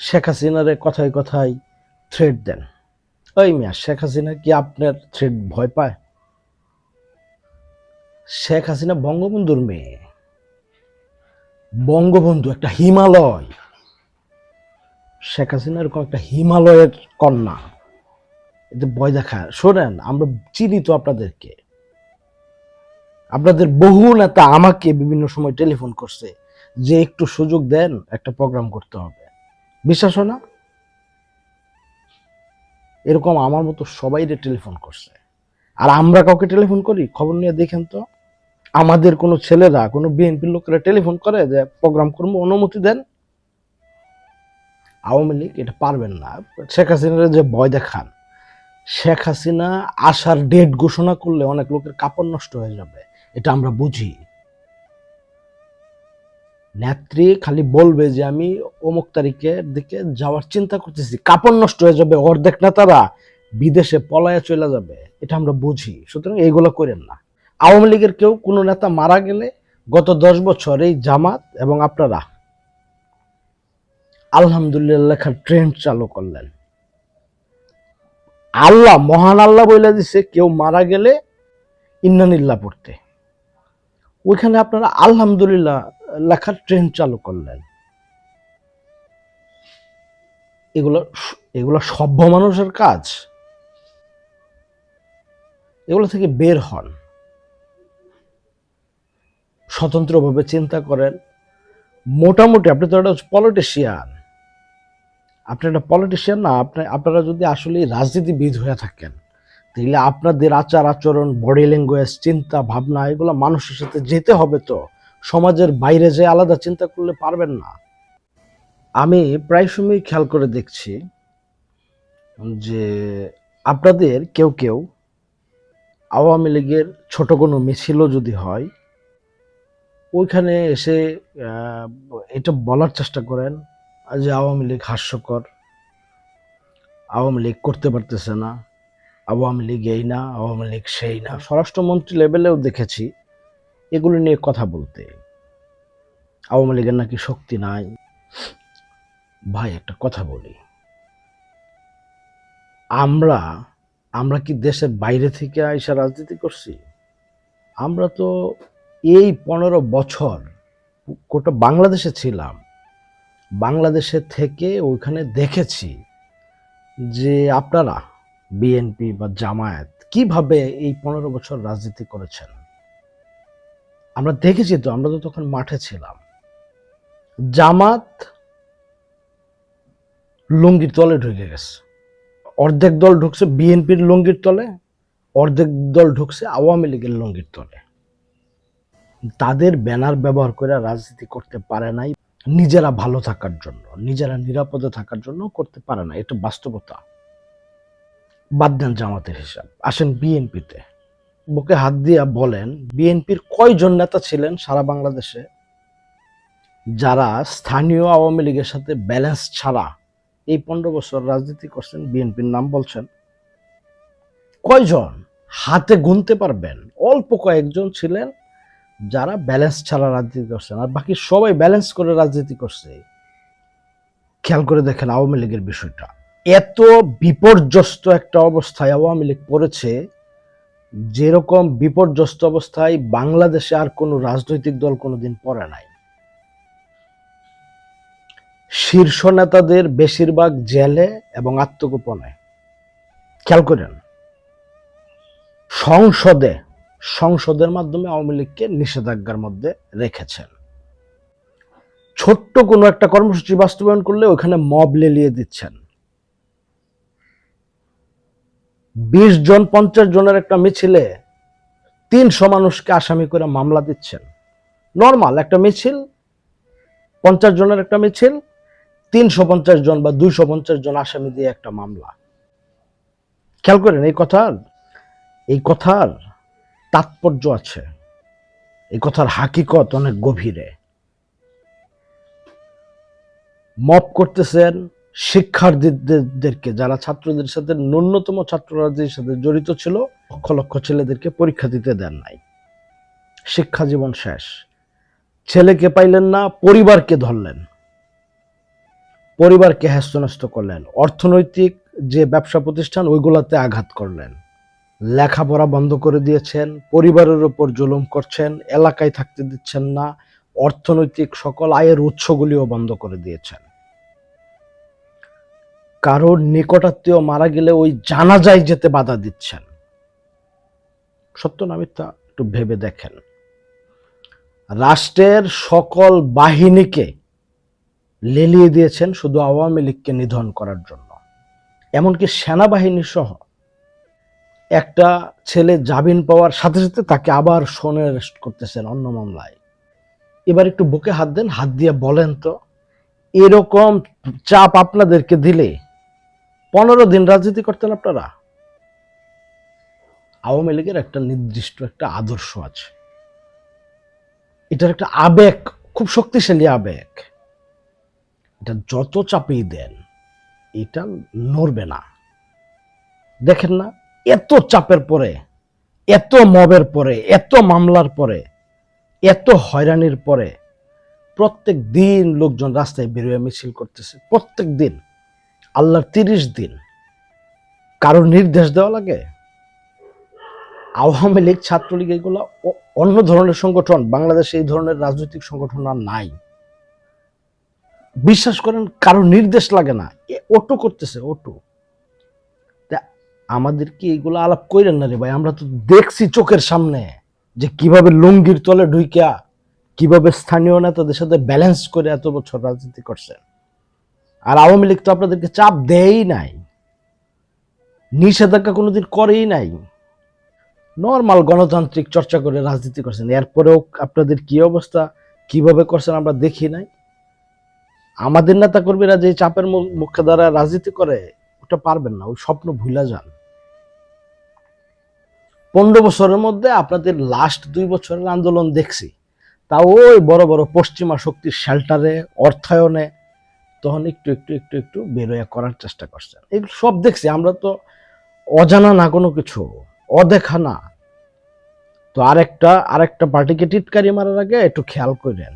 শেখ হাসিনারে কথায় কথায় থ্রেট দেন। ওই মিয়া, শেখ হাসিনা কি আপনার থ্রেট ভয় পায়? শেখ হাসিনা বঙ্গবন্ধুর মেয়ে। বঙ্গবন্ধু একটা হিমালয়। শেখ হাসিনা এরকম একটা হিমালয়ের কন্যা। এতে ভয় দেখায়? শোনেন, আমরা চিনি তো আপনাদেরকে। আপনাদের বহু নেতা আমাকে বিভিন্ন সময় টেলিফোন করছে যে একটু সুযোগ দেন, একটা প্রোগ্রাম করতে হবে। বিশ্বাস হয় না? এরকম আমার মতো সবাইরে টেলিফোন করছে। আর আমরা কাউকে টেলিফোন করি? খবর নিয়ে দেখেন তো। আমাদের কোনো ছেলেরা, কোনো বিএনপির লোকেরা টেলিফোন করে যে প্রোগ্রাম করবো, অনুমতি দেন? আওয়ামী লীগ এটা পারবেন না। শেখ হাসিনার যে ভয় দেখান, শেখ হাসিনা আসার ডেট ঘোষণা করলে অনেক লোকের কাপড় নষ্ট হয়ে যাবে, এটা আমরা বুঝি। নেত্রী খালি বলবে যে আমি অমুক তারিখের দিকে যাওয়ার চিন্তা করতেছি, কাপড় নষ্ট হয়ে যাবে, অর্ধেক নেতারা বিদেশে পলায়ে চলে যাবে, এটা আমরা বুঝি। সুতরাং এইগুলো করেন না। আওয়ামী লীগের কেউ কোনো নেতা মারা গেলে গত 10 বছর এই জামাত এবং আপনারা আলহামদুলিল্লাহ লেখার ট্রেন্ড চালু করলেন। আল্লাহ, মহান আল্লাহ বলে দিছে কেউ মারা গেলে ইন্নানিল্লাহ পড়তে। ওইখানে আপনারা আলহামদুলিল্লাহ লেখার ট্রেন্ড চালু করলেন। এগুলো এগুলো সভ্য মানুষের কাজ? এগুলো থেকে বের হন, স্বতন্ত্রভাবে চিন্তা করেন। মোটামুটি আপনি তো একটা পলিটিশিয়ান। আপনি একটা পলিটিশিয়ান না, আপনারা যদি আসলে রাজনীতিবিদ হয়ে থাকেন, তাহলে আপনাদের আচার আচরণ, বডি ল্যাঙ্গুয়েজ, চিন্তা ভাবনা, এগুলো মানুষের সাথে যেতে হবে। তো সমাজের বাইরে যে আলাদা চিন্তা করলে পারবেন না। আমি প্রায় সময় খেয়াল করে দেখছি যে আপনাদের কেউ কেউ আওয়ামী লীগের ছোট কোনো মিছিলও যদি হয়, ওইখানে এসে এটা বলার চেষ্টা করেন যে আওয়ামী লীগ হাস্যকর, আওয়ামী লীগ করতে পারতেছে না, আওয়ামী লীগ এই না, আওয়ামী লীগ সেই না। স্বরাষ্ট্রমন্ত্রী লেভেলেও দেখেছি এগুলো নিয়ে কথা বলতে। আওয়ামী লীগের নাকি শক্তি নাই। ভাই, একটা কথা বলি, আমরা আমরা কি দেশের বাইরে থেকে আইসা রাজনীতি করছি? আমরা তো এই 15 বছর গোটা বাংলাদেশে ছিলাম। বাংলাদেশে থেকে ওইখানে দেখেছি যে আপনারা বিএনপি বা জামায়াত কিভাবে এই 15 বছর রাজনীতি করেছেন। আমরা দেখেছি তো, আমরা তো তখন মাঠে ছিলাম। জামাত লুঙ্গির তলে ঢুকে গেছে। অর্ধেক দল ঢুকছে বিএনপির লুঙ্গির তলে, অর্ধেক দল ঢুকছে আওয়ামী লীগের লুঙ্গির তলে। তাদের ব্যানার ব্যবহার করে রাজনীতি করতে পারে নাই। নিজেরা ভালো থাকার জন্য, নিজেরা নিরাপদে থাকার জন্য করতে পারে না, এটা বাস্তবতা। বাদ দেন জামাতের হিসাব, আসেন বিএনপিতে। বুকে হাত দিয়া বলেন, বিএনপির কয়জন নেতা ছিলেন সারা বাংলাদেশে যারা স্থানীয় আওয়ামী লীগের সাথে ব্যালেন্স ছাড়া এই 15 বছর রাজনীতি করছেন? বিএনপির নাম বলছেন? কয়জন? হাতে গুনতে পারবেন। অল্প কয়েকজন ছিলেন যারা ব্যালেন্স ছাড়া রাজনীতি করছেন, আর বাকি সবাই ব্যালেন্স করে রাজনীতি করছে। খেয়াল করে দেখেন আওয়ামী লীগের বিষয়টা। এত বিপর্যস্ত একটা অবস্থায় আওয়ামী লীগ পড়েছে, যেরকম বিপর্যস্ত অবস্থায় বাংলাদেশে আর কোনো রাজনৈতিক দল কোনোদিন পড়ে নাই। শীর্ষ নেতাদের বেশিরভাগ জেলে এবং আত্মগোপনে। খেয়াল করেন, সংসদের মাধ্যমে আওয়ামী লীগকে নিষেধাজ্ঞার মধ্যে রেখেছেন। ছোট্ট কোনো একটা কর্মসূচি বাস্তবায়ন করলে ওখানে মব লেলিয়ে দিচ্ছেন। 20 জন 50 জনের একটা মিছিলে 300 মানুষকে আসামি করে মামলা দিচ্ছেন। নর্মাল একটা মিছিল, 50 জনের একটা মিছিল, 350 জন বা 250 জন আসামি দিয়ে একটা মামলা। খেয়াল করেন, এই কথার তাৎপর্য আছে, এই কথার হাকিকত অনেক গভীরে। মব করতেছেন শিক্ষার্থীদেরকে, যারা ছাত্রদের সাথে, ন্যূনতম ছাত্ররাজনীতির সাথে জড়িত ছিল। লক্ষ লক্ষ ছেলেদেরকে পরীক্ষা দিতে দেন নাই, শিক্ষা জীবন শেষ। ছেলেকে পাইলেন না, পরিবারকে ধরলেন, পরিবারকে হ্যস্ত করলেন, অর্থনৈতিক যে ব্যবসা প্রতিষ্ঠান ওইগুলোতে আঘাত করলেন, লেখাপড়া বন্ধ করে দিয়েছেন, পরিবারের উপর জুলুম করছেন, এলাকায় থাকতে দিচ্ছেন না, অর্থনৈতিক সকল আয়ের উৎসগুলিও বন্ধ করে দিয়েছেন। কারোর নিকটাত্মীয় মারা গেলে ওই জানাজায় যেতে বাধা দিচ্ছেন। সত্য না মিথ্যা একটু ভেবে দেখেন। রাষ্ট্রের সকল বাহিনীকে লেলিয়ে দিয়েছেন শুধু আওয়ামী লীগকে নিধন করার জন্য। এমনকি সেনাবাহিনী সহ একটা ছেলে জামিন পাওয়ার সাথে সাথে তাকে আবার সোনে অ্যারেস্ট করতেছেন অন্য মামলায়। এবার একটু বুকে হাত দেন, হাত দিয়ে বলেন তো, এরকম চাপ আপনাদেরকে দিলে 15 দিন রাজনীতি করতেন আপনারা? আওয়ামী লীগের একটা নির্দিষ্ট একটা আদর্শ আছে, এটার একটা আবেগ, খুব শক্তিশালী আবেগ। এটা যত চাপেই দেন এটা নড়বে না। দেখেন না, এত চাপের পরে, এত মবের পরে, এত মামলার পরে, এত হয়রানির পরে প্রত্যেক দিন লোকজন রাস্তায় বেরোয় মিছিল করতেছে। প্রত্যেক দিন, আল্লাহর 30 দিন কারোর নির্দেশ দেওয়া লাগে? আওয়ামী লীগ, ছাত্রলীগ এগুলো অন্য ধরনের সংগঠন, বাংলাদেশে এই ধরনের রাজনৈতিক সংগঠন আর নাই। বিশ্বাস করেন, কারোর নির্দেশ লাগে না, অটো করতেছে, অটো। আমাদের কি এইগুলো আলাপ কইরেন না রে ভাই? আমরা তো দেখছি চোখের সামনে যে কিভাবে লুঙ্গির তলে ঢুইকা কিভাবে স্থানীয় নেতাদের সাথে ব্যালেন্স করে এত বছর রাজনীতি করছে। আর আওয়ামী লীগ তো আপনাদেরকে চাপ দেয়ই নাই, নিষেধাজ্ঞা কোনোদিন করেই নাই, নর্মাল গণতান্ত্রিক চর্চা করে রাজনীতি করছেন। এরপরেও আপনাদের কি অবস্থা, কিভাবে করছেন আমরা দেখি নাই। আমাদের নেতা কর্মীরা যে চাপের মুখে দ্বারা রাজনীতি করে ওটা পারবেন না, ওই স্বপ্ন ভুলা যান। 15 বছরের মধ্যে আপনাদের লাস্ট 2 বছরের আন্দোলন দেখছি, তাও ওই বড় বড় পশ্চিমা শক্তির শেল্টারে, অর্থায়নে, তখন একটু একটু একটু একটু বেরোয়া করার চেষ্টা করছেন। এগুলো সব দেখছি আমরা, তো অজানা না কোনো কিছু, অদেখা না। তো আরেকটা পার্টিকে টিটকারি মারার আগে একটু খেয়াল করেন।